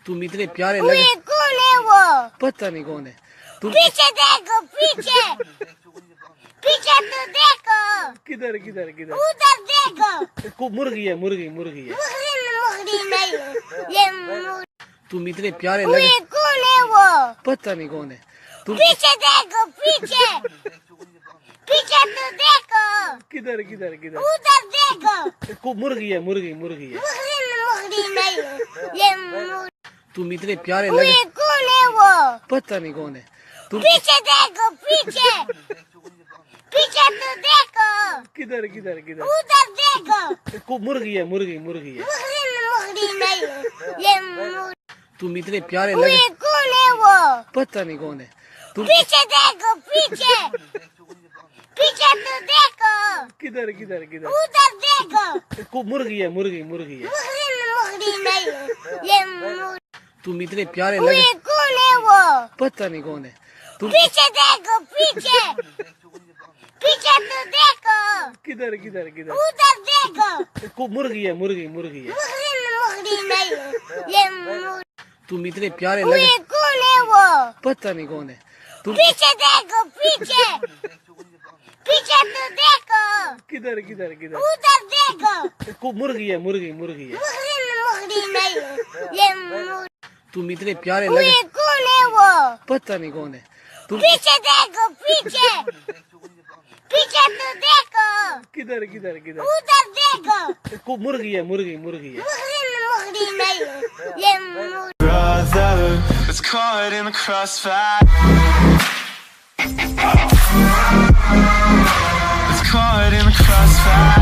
तुम इतने प्यारे वो लगे। ये कौन है वो? पता नहीं कौन है तुम। पीछे देखो पीछे, पीछे तो देखो, किधर किधर किधर? उधर देखो। मुर्गी है, मुर्गी मुर्गी है। मुर्गी नहीं, ये मुर्गी। तुम इतने प्यारे वो लगे। ये कौन है वो? पता नहीं कौन है तुम। पीछे देखो पीछे, पीछे तो देखो, किधर किधर किधर? उधर देखो। मुर्गी है, मुर्गी मुर्गी है। मुर्गी नहीं, ये मुर्गी। तुम इतने प्यारे वो लगे। ये कौन है वो? पता नहीं कौन है तुम। पीछे देखो पीछे, पीछे तो देखो, किधर किधर किधर? उधर देखो। मुर्गी है, मुर्गी मुर्गी है। मुर्गी नहीं, ये मुर्गी। तुम इतने प्यारे वो लगे। ये कौन है वो? पता नहीं कौन है तुम। पीछे देखो पीछे, पीछे तो देखो, किधर किधर किधर? उधर देखो। मुर्गी है, मुर्गी मुर्गी है। मुर्गी नहीं, ये मुर्गी। तुम इतने प्यारे वो लगे। ये कौन है वो? पता नहीं कौन है तुम। पीछे देखो पीछे, पीछे तो देखो, किधर किधर किधर? उधर देखो। मुर्गी है, मुर्गी मुर्गी है। मुर्गी नहीं, ये मुर्गी। तुम इतने प्यारे वो लगे। ये कौन है वो? पता नहीं कौन है तुम। पीछे देखो पीछे, पीछे तो देखो, किधर किधर किधर? उधर देखो। मुर्गी है, मुर्गी मुर्गी है। मुर्गी नहीं, ये मुर्गी। तुम इतने प्यारे वो लगे। ये कौन है वो? पता नहीं कौन है तुम। पीछे देखो पीछे, पीछे तो देखो, किधर किधर किधर? उधर देखो। मुर्गी है, मुर्गी मुर्गी है। मुर्गी नहीं, ये मुर्गी। Brother, it's caught in the crossfire. It's caught in the crossfire.